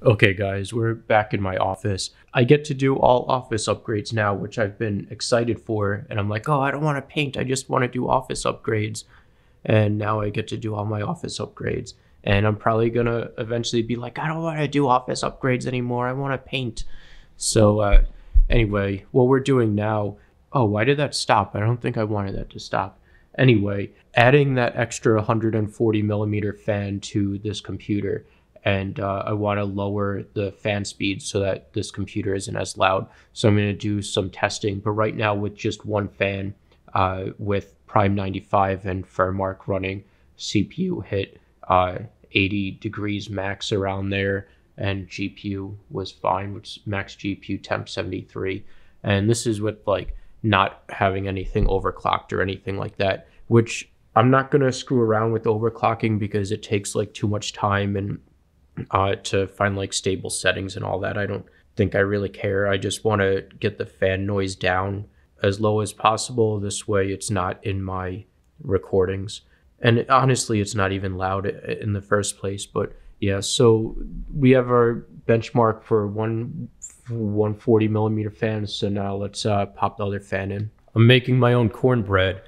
Okay guys, we're back in my office. I get to do all office upgrades now, which I've been excited for, and I'm like, oh, I don't want to paint, I just want to do office upgrades. And now I get to do all my office upgrades. And I'm probably gonna eventually be like, I don't want to do office upgrades anymore, I want to paint. So anyway, what we're doing now, oh, why did that stop? I don't think I wanted that to stop. Anyway, adding that extra 140 millimeter fan to this computer, and I want to lower the fan speed so that this computer isn't as loud. So I'm going to do some testing, but right now with just one fan, with Prime 95 and Fairmark running, CPU hit 80 degrees max around there, and GPU was fine, which max GPU temp 73. And this is with like not having anything overclocked or anything like that, which I'm not going to screw around with overclocking because it takes like too much time and to find like stable settings and all that. I don't think I really care. I just want to get the fan noise down as low as possible. This way it's not in my recordings. And honestly, it's not even loud in the first place. But yeah, so we have our benchmark for 140 millimeter fans. So now let's pop the other fan in. I'm making my own cornbread.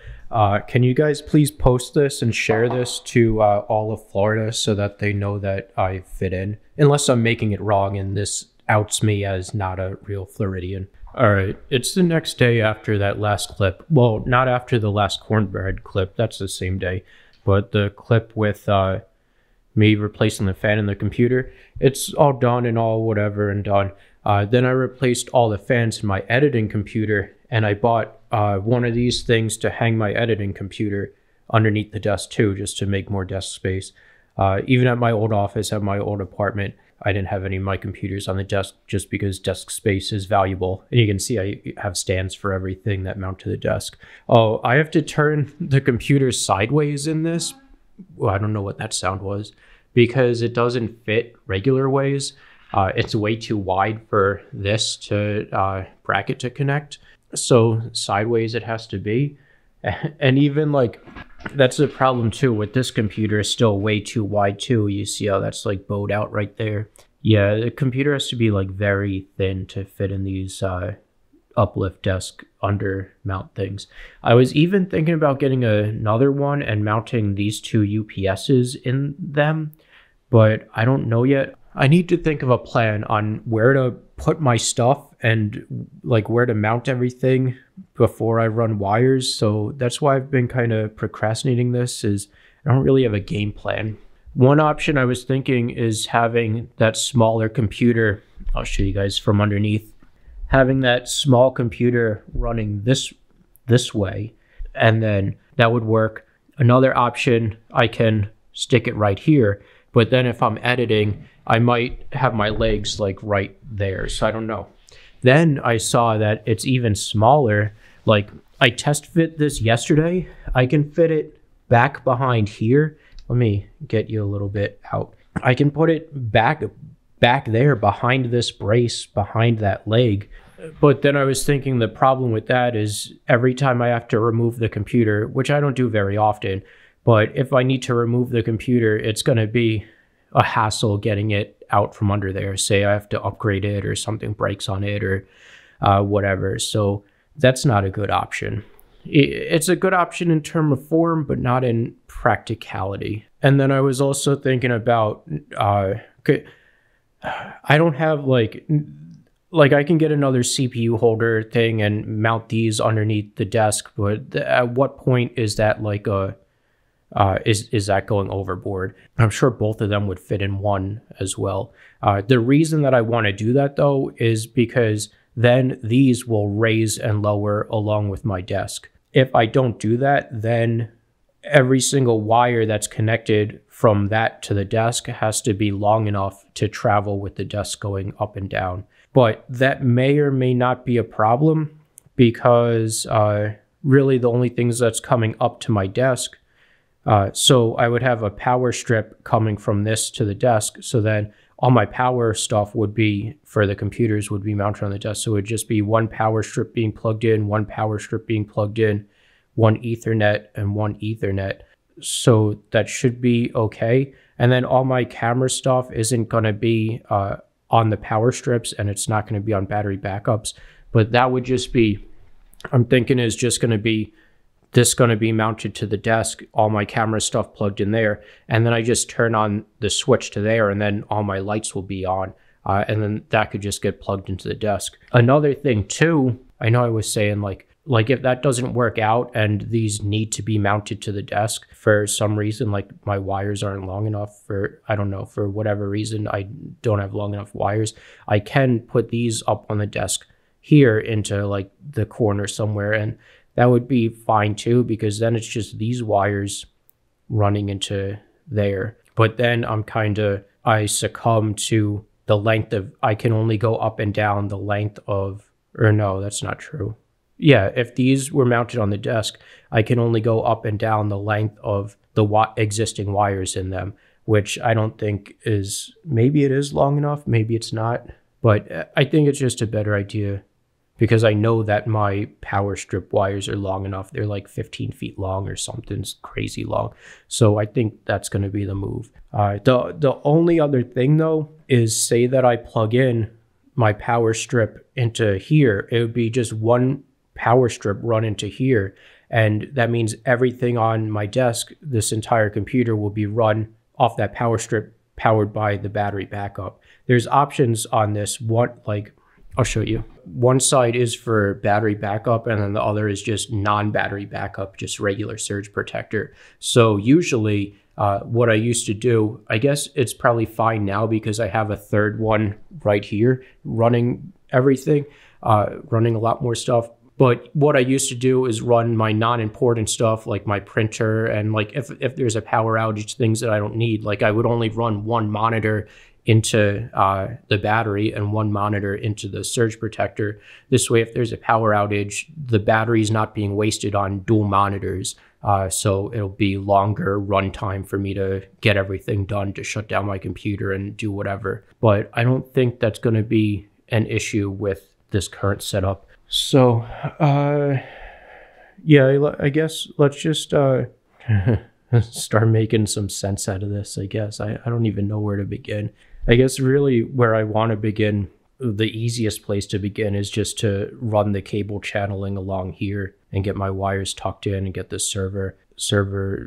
Can you guys please post this and share this to all of Florida so that they know that I fit in? Unless I'm making it wrong and this outs me as not a real Floridian. All right, it's the next day after that last clip. Well, not after the last cornbread clip. That's the same day. But the clip with me replacing the fan in the computer, it's all done and all whatever and done. Then I replaced all the fans in my editing computer, and I bought one of these things to hang my editing computer underneath the desk too, just to make more desk space. Even at my old office, at my old apartment, I didn't have any of my computers on the desk just because desk space is valuable. And you can see I have stands for everything that mount to the desk. Oh, I have to turn the computer sideways in this. Well, I don't know what that sound was, because it doesn't fit regular ways. It's way too wide for this to bracket to connect. So sideways it has to be. And even like, that's the problem too with this computer, is still way too wide too. You see how that's like bowed out right there. Yeah, the computer has to be like very thin to fit in these uplift desk under mount things. I was even thinking about getting another one and mounting these two UPSs in them, but I don't know yet. I need to think of a plan on where to put my stuff and like where to mount everything before I run wires. So that's why I've been kind of procrastinating this, is I don't really have a game plan. One option I was thinking is having that smaller computer. I'll show you guys from underneath. Having that small computer running this way, and then that would work. Another option, I can stick it right here, but then if I'm editing, I might have my legs like right there, so I don't know. Then I saw that it's even smaller. Like, I test fit this yesterday. I can fit it back behind here. Let me get you a little bit out. I can put it back there behind this brace, behind that leg. But then I was thinking the problem with that is every time I have to remove the computer, which I don't do very often, but if I need to remove the computer, it's going to be a hassle getting it out from under there. Say I have to upgrade it or something breaks on it or whatever. So that's not a good option. It's a good option in terms of form, but not in practicality. And then I was also thinking about, I don't have like I can get another CPU holder thing and mount these underneath the desk, but at what point is that like is that going overboard? I'm sure both of them would fit in one as well. The reason that I want to do that though is because then these will raise and lower along with my desk. If I don't do that, then every single wire that's connected from that to the desk has to be long enough to travel with the desk going up and down. But that may or may not be a problem, because really the only things that's coming up to my desk, so I would have a power strip coming from this to the desk. So then all my power stuff would be, for the computers, would be mounted on the desk. So it would just be one power strip being plugged in, one power strip being plugged in, one Ethernet and one Ethernet. So that should be okay. And then all my camera stuff isn't going to be on the power strips and it's not going to be on battery backups. But that would just be, I'm thinking is just going to be this going to be mounted to the desk, all my camera stuff plugged in there, and then I just turn on the switch to there, and then all my lights will be on, and then that could just get plugged into the desk. Another thing too, I know I was saying like if that doesn't work out and these need to be mounted to the desk for some reason, like my wires aren't long enough for, I don't know, for whatever reason, I don't have long enough wires, I can put these up on the desk here into like the corner somewhere, and that would be fine too, because then it's just these wires running into there. But then I succumb to the length of, I can only go up and down the length of, or no, that's not true. Yeah, if these were mounted on the desk, I can only go up and down the length of the existing wires in them, which I don't think is, maybe it is long enough, maybe it's not. But I think it's just a better idea, because I know that my power strip wires are long enough. They're like 15 feet long or something crazy long. So I think that's going to be the move. The only other thing though is, say that I plug in my power strip into here, it would be just one power strip run into here. And that means everything on my desk, this entire computer, will be run off that power strip powered by the battery backup. There's options on this one, like, I'll show you. One side is for battery backup, and then the other is just non-battery backup, just regular surge protector. So usually what I used to do, I guess it's probably fine now because I have a third one right here running everything, running a lot more stuff. But what I used to do is run my non-important stuff, like my printer, and like if there's a power outage, things that I don't need, like I would only run one monitor into the battery and one monitor into the surge protector. This way, if there's a power outage, the battery is not being wasted on dual monitors. So it'll be longer runtime for me to get everything done, to shut down my computer and do whatever. But I don't think that's going to be an issue with this current setup. So, yeah, I guess let's just start making some sense out of this, I guess. I don't even know where to begin. I guess really where I want to begin, the easiest place to begin is just to run the cable channeling along here and get my wires tucked in and get the server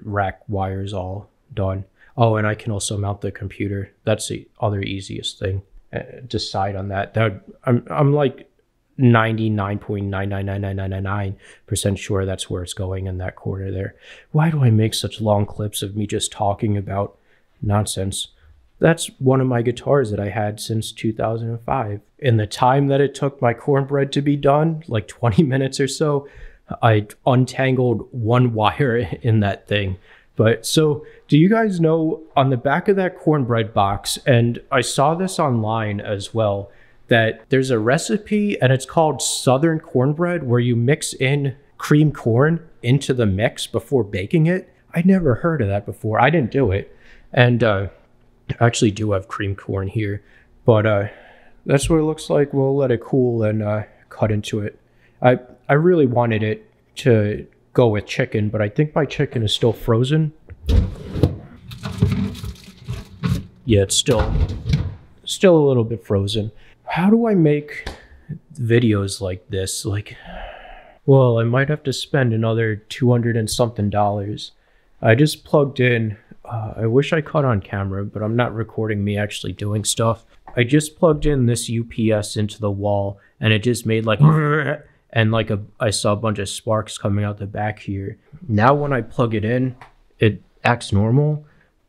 rack wires all done. Oh, and I can also mount the computer. That's the other easiest thing. Decide on that. I'm like 99.99999% sure that's where it's going, in that corner there. Why do I make such long clips of me just talking about nonsense? That's one of my guitars that I had since 2005. In the time that it took my cornbread to be done, like 20 minutes or so, I untangled one wire in that thing. But so, do you guys know, on the back of that cornbread box, and I saw this online as well, that there's a recipe and it's called Southern cornbread, where you mix in cream corn into the mix before baking it. I'd never heard of that before. I didn't do it. And I actually do have cream corn here, but that's what it looks like. We'll let it cool and cut into it. I really wanted it to go with chicken, but I think my chicken is still frozen. Yeah, it's still a little bit frozen. How do I make videos like this? Like, well, I might have to spend another $200 and something. I just plugged in, I wish I caught on camera, but I'm not recording me actually doing stuff. I just plugged in this UPS into the wall, and it just made like, and like I saw a bunch of sparks coming out the back here. Now when I plug it in, it acts normal,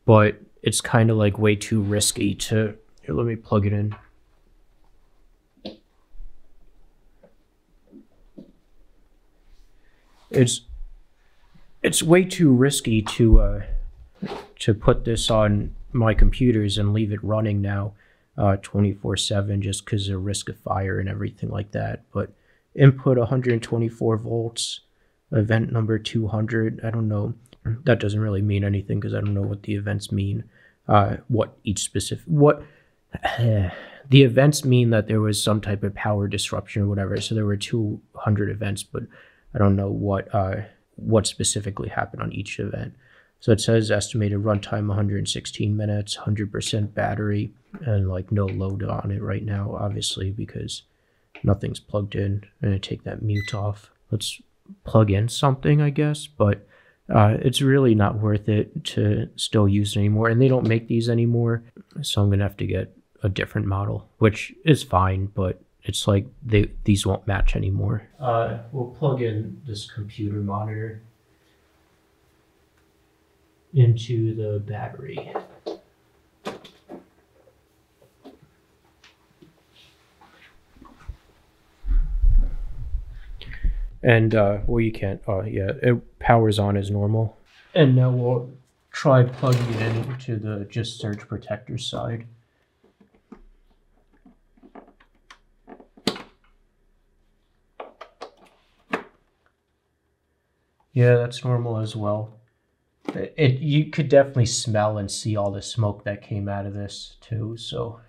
but it's kind of like way too risky to, here, let me plug it in. It's way too risky to put this on my computers and leave it running now 24/7, just because of risk of fire and everything like that. But input 124 volts, event number 200. I don't know. That doesn't really mean anything because I don't know what the events mean. The events mean that there was some type of power disruption or whatever. So there were 200 events, but I don't know what specifically happened on each event. So it says estimated runtime 116 minutes, 100% battery. and like no load on it right now, obviously, because nothing's plugged in. I'm gonna take that mute off. Let's plug in something, I guess, but it's really not worth it to still use it anymore, and they don't make these anymore, so I'm gonna have to get a different model, which is fine, but it's like these won't match anymore. We'll plug in this computer monitor into the battery. And well, you can't. Oh yeah, it powers on as normal. And now we'll try plugging it into the just surge protector side. Yeah, that's normal as well. You could definitely smell and see all the smoke that came out of this too. So.